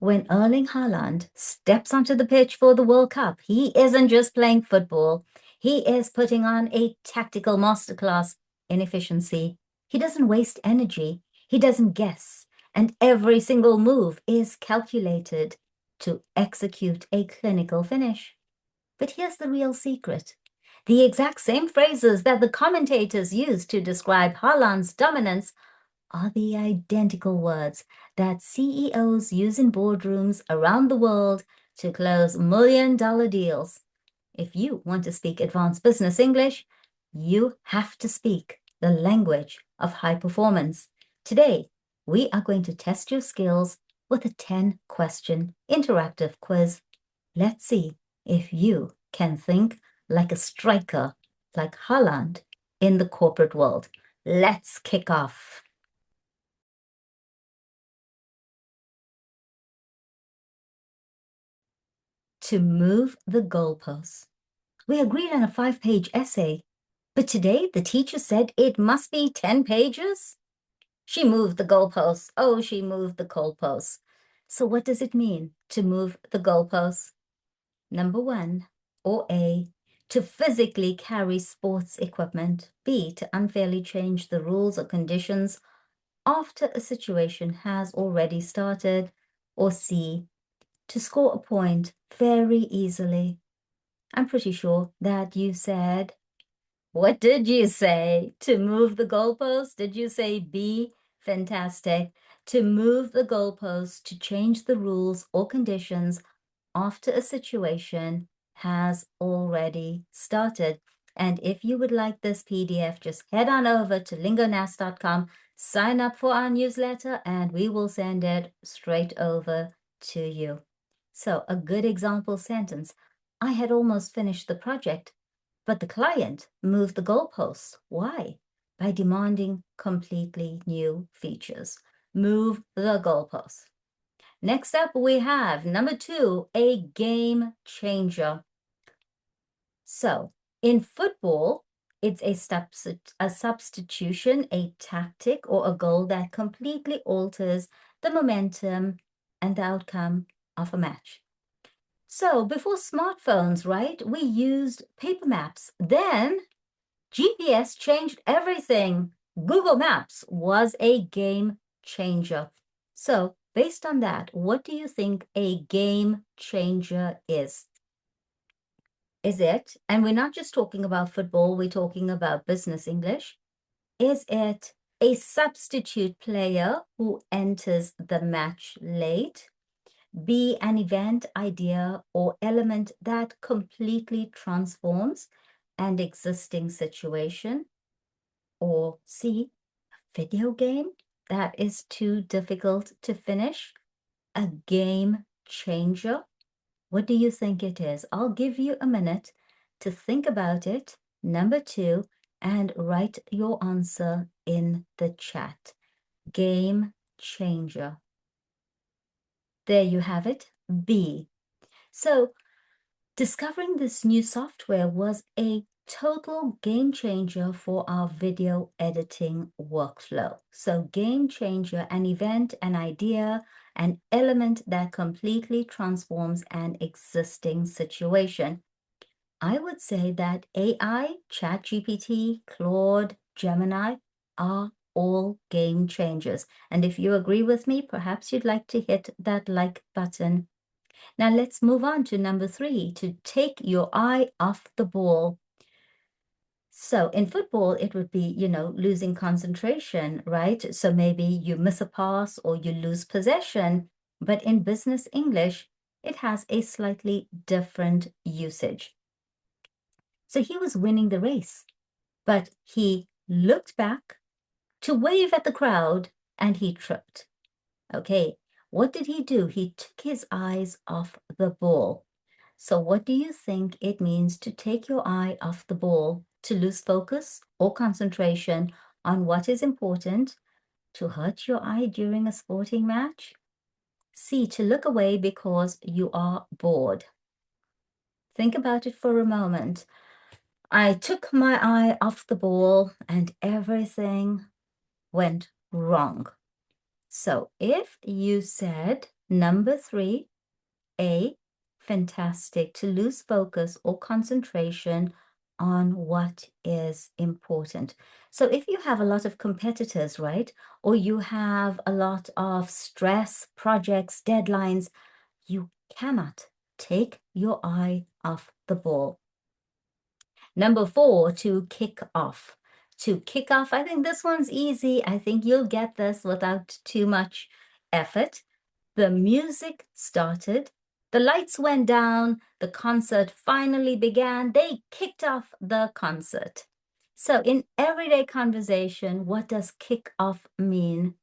When Erling Haaland steps onto the pitch for the World Cup, he isn't just playing football. He is putting on a tactical masterclass in efficiency. He doesn't waste energy. He doesn't guess. And every single move is calculated to execute a clinical finish. But here's the real secret. The exact same phrases that the commentators use to describe Haaland's dominance are the identical words that CEOs use in boardrooms around the world to close million-dollar deals. If you want to speak advanced business English, you have to speak the language of high performance. Today, we are going to test your skills with a 10-question interactive quiz. Let's see if you can think like a striker, like Haaland, in the corporate world. Let's kick off. To move the goalposts. We agreed on a 5-page essay, but today the teacher said it must be 10 pages? She moved the goalposts. Oh, she moved the goalposts. So what does it mean to move the goalposts? Number 1, or A, to physically carry sports equipment. B, to unfairly change the rules or conditions after a situation has already started. Or C, to score a point very easily. I'm pretty sure that you said, what did you say? To move the goalpost? Did you say B? Fantastic. To move the goalpost, to change the rules or conditions after a situation has already started. And if you would like this PDF, just head on over to LingoNAS.com, sign up for our newsletter, and we will send it straight over to you. So a good example sentence. I had almost finished the project, but the client moved the goalposts. Why? By demanding completely new features. Move the goalposts. Next up, we have number 2, a game changer. So in football, it's a substitution, a tactic, or a goal that completely alters the momentum and the outcome of a match. So before smartphones, right, we used paper maps. Then GPS changed everything. Google Maps was a game changer. So based on that, what do you think a game changer is? Is it, and we're not just talking about football, we're talking about business English. Is it a substitute player who enters the match late? B, an event, idea, or element that completely transforms an existing situation? Or C, a video game that is too difficult to finish? A game changer? What do you think it is? I'll give you a minute to think about it. Number 2, and write your answer in the chat. Game changer. There you have it, B. So discovering this new software was a total game changer for our video editing workflow. So game changer, an event, an idea, an element that completely transforms an existing situation. I would say that AI, ChatGPT, Claude, Gemini are all game changers. And if you agree with me, perhaps you'd like to hit that like button. Now let's move on to number 3, to take your eye off the ball. So in football, it would be, losing concentration, right? So maybe you miss a pass or you lose possession. But in business English, it has a slightly different usage. So he was winning the race, but he looked back to wave at the crowd and he tripped. Okay, what did he do? He took his eyes off the ball. So what do you think it means to take your eye off the ball, to lose focus or concentration on what is important, to hurt your eye during a sporting match? C, to look away because you are bored. Think about it for a moment. I took my eye off the ball and everything went wrong. So if you said Number 3, A, fantastic, to lose focus or concentration on what is important. So if you have a lot of competitors, right, or you have a lot of stress, projects, deadlines, you cannot take your eye off the ball. Number 4, to kick off. To kick off, I think this one's easy. I think you'll get this without too much effort. The music started, the lights went down, the concert finally began. They kicked off the concert. So in everyday conversation, what does kick off mean?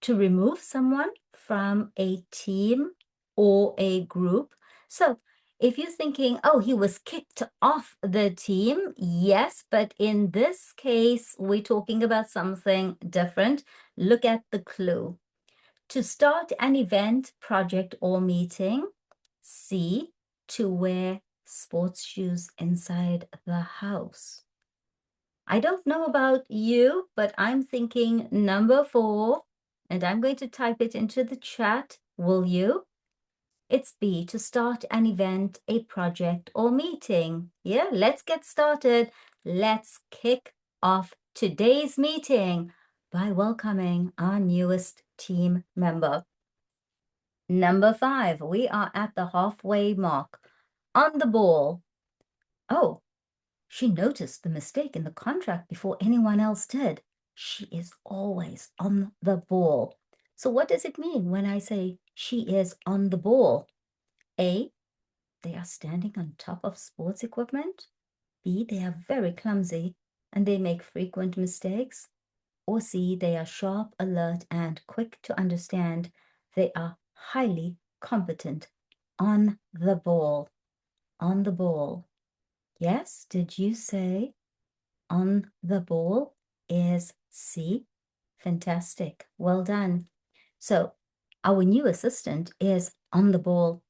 To remove someone from a team or a group. So if you're thinking, oh, he was kicked off the team, yes, but in this case, we're talking about something different. Look at the clue. To start an event, project, or meeting. C, to wear sports shoes inside the house. I don't know about you, but I'm thinking number 4, and I'm going to type it into the chat. Will you? It's B, to start an event, a project, or meeting. Yeah, let's get started. Let's kick off today's meeting by welcoming our newest team member. Number 5, we are at the halfway mark. On the ball. Oh, she noticed the mistake in the contract before anyone else did. She is always on the ball. So what does it mean when I say she is on the ball? A, they are standing on top of sports equipment. B, they are very clumsy and they make frequent mistakes. Or C, they are sharp, alert, and quick to understand. They are highly competent. On the ball. On the ball. Yes, did you say on the ball is C? Fantastic. Well done. So our new assistant is on the ball.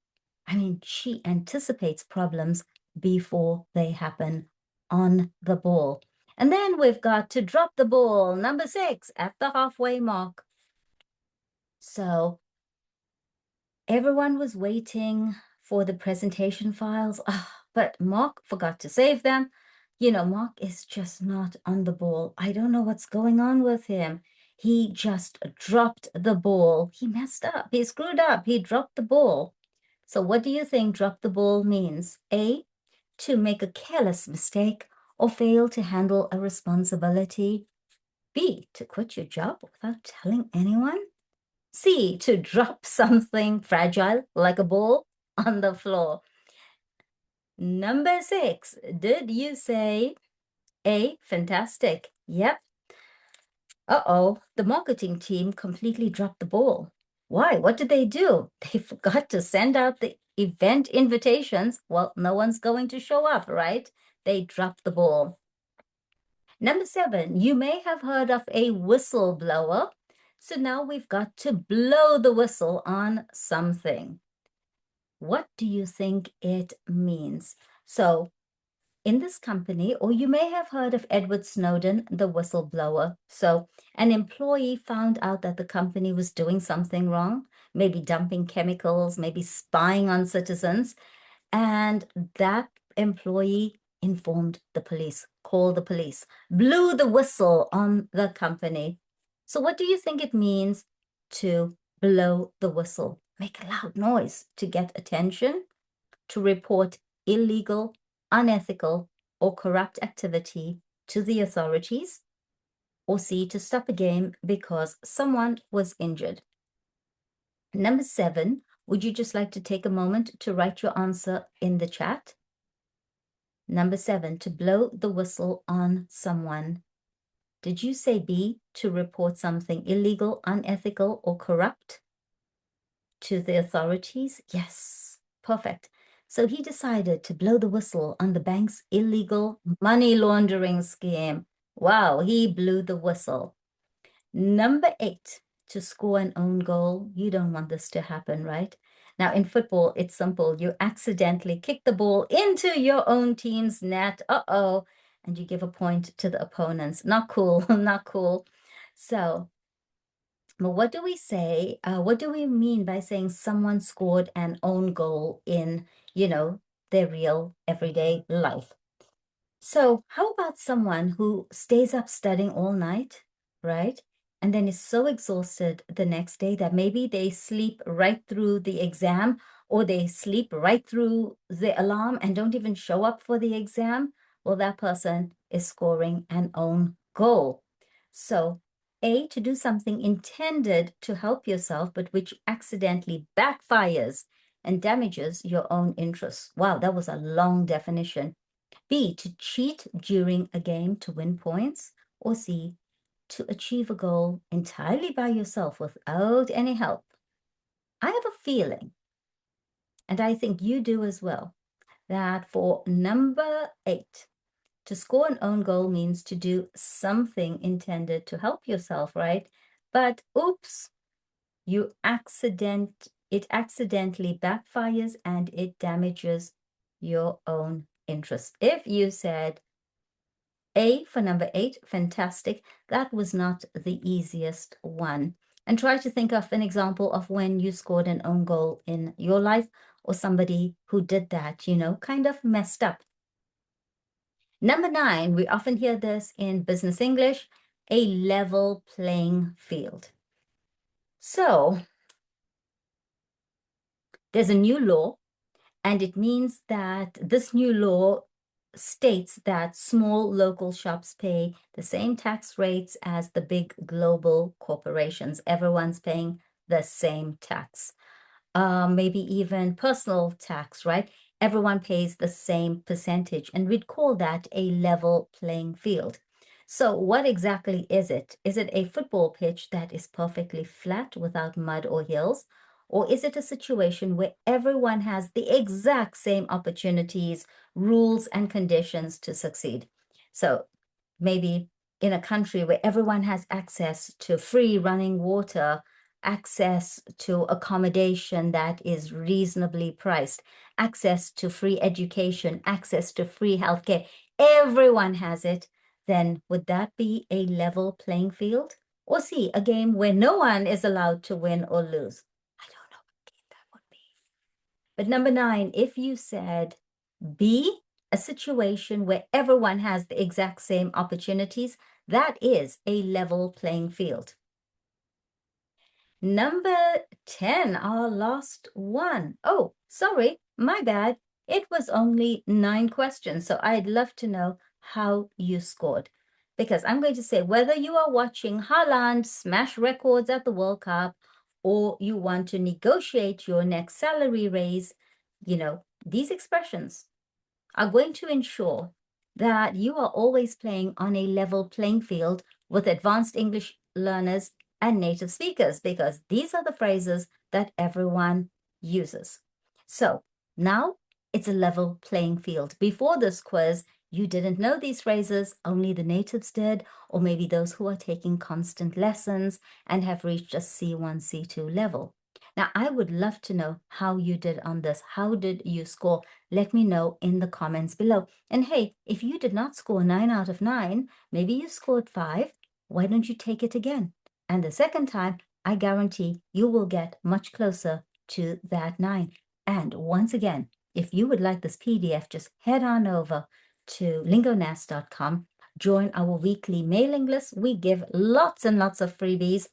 I mean, she anticipates problems before they happen. On the ball. And then we've got to drop the ball. Number 6, at the halfway mark. So everyone was waiting for the presentation files, but Mark forgot to save them. You know, Mark is just not on the ball. I don't know what's going on with him. He just dropped the ball. He messed up. He screwed up. He dropped the ball. So what do you think drop the ball means? A, to make a careless mistake or fail to handle a responsibility. B, to quit your job without telling anyone. C, to drop something fragile like a ball on the floor. Number 6, did you say A? Fantastic. Yep. Uh-oh, the marketing team completely dropped the ball. Why? What did they do? They forgot to send out the event invitations. Well, no one's going to show up, right? They dropped the ball. Number 7, you may have heard of a whistleblower. So now we've got to blow the whistle on something. What do you think it means? So in this company, or you may have heard of Edward Snowden, the whistleblower. So an employee found out that the company was doing something wrong, maybe dumping chemicals, maybe spying on citizens, and that employee informed the police, called the police, blew the whistle on the company. So what do you think it means to blow the whistle? Make a loud noise to get attention, to report illegal, unethical, or corrupt activity to the authorities, or C, to stop a game because someone was injured. Number 7, would you just like to take a moment to write your answer in the chat? Number 7, to blow the whistle on someone. Did you say B, to report something illegal, unethical, or corrupt to the authorities? Yes, perfect. So he decided to blow the whistle on the bank's illegal money laundering scheme. Wow, he blew the whistle. Number 8, to score an own goal. You don't want this to happen, right? Now, in football, it's simple. You accidentally kick the ball into your own team's net. Uh-oh. And you give a point to the opponents. Not cool, not cool. So But what do we say? What do we mean by saying someone scored an own goal in, their real everyday life? So how about someone who stays up studying all night, right? And then is so exhausted the next day that maybe they sleep right through the exam, or they sleep right through the alarm and don't even show up for the exam? Well, that person is scoring an own goal. So A, to do something intended to help yourself, but which accidentally backfires and damages your own interests. Wow, that was a long definition. B, to cheat during a game to win points. Or C, to achieve a goal entirely by yourself without any help. I have a feeling, and I think you do as well, that for number 8, to score an own goal means to do something intended to help yourself, right? But oops, it accidentally backfires and it damages your own interest. If you said A for number 8, fantastic. That was not the easiest one. And try to think of an example of when you scored an own goal in your life, or somebody who did that, kind of messed up. Number 9, we often hear this in business English, a level playing field. So there's a new law, and it means that this new law states that small local shops pay the same tax rates as the big global corporations. Everyone's paying the same tax. Maybe even personal tax, right? Everyone pays the same percentage, and we'd call that a level playing field. So what exactly is it? Is it a football pitch that is perfectly flat without mud or hills? Or is it a situation where everyone has the exact same opportunities, rules, and conditions to succeed? So maybe in a country where everyone has access to free running water, access to accommodation that is reasonably priced, access to free education, access to free healthcare, everyone has it, then would that be a level playing field? Or C, a game where no one is allowed to win or lose? I don't know what game that would be. But number 9, if you said B, a situation where everyone has the exact same opportunities, that is a level playing field. Number 10, our last one. Oh, sorry, my bad. It was only 9 questions, so I'd love to know how you scored. Because I'm going to say whether you are watching Haaland smash records at the World Cup, or you want to negotiate your next salary raise, these expressions are going to ensure that you are always playing on a level playing field with advanced English learners and native speakers, because these are the phrases that everyone uses. So now it's a level playing field. Before this quiz, you didn't know these phrases, only the natives did, or maybe those who are taking constant lessons and have reached a C1, C2 level. Now, I would love to know how you did on this. How did you score? Let me know in the comments below. And hey, if you did not score 9 out of 9, maybe you scored 5, why don't you take it again? And the second time, I guarantee you will get much closer to that 9. And once again, if you would like this PDF, just head on over to lingonas.com, join our weekly mailing list. We give lots and lots of freebies.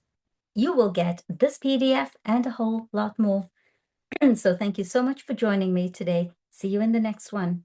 You will get this PDF and a whole lot more. So thank you so much for joining me today. See you in the next one.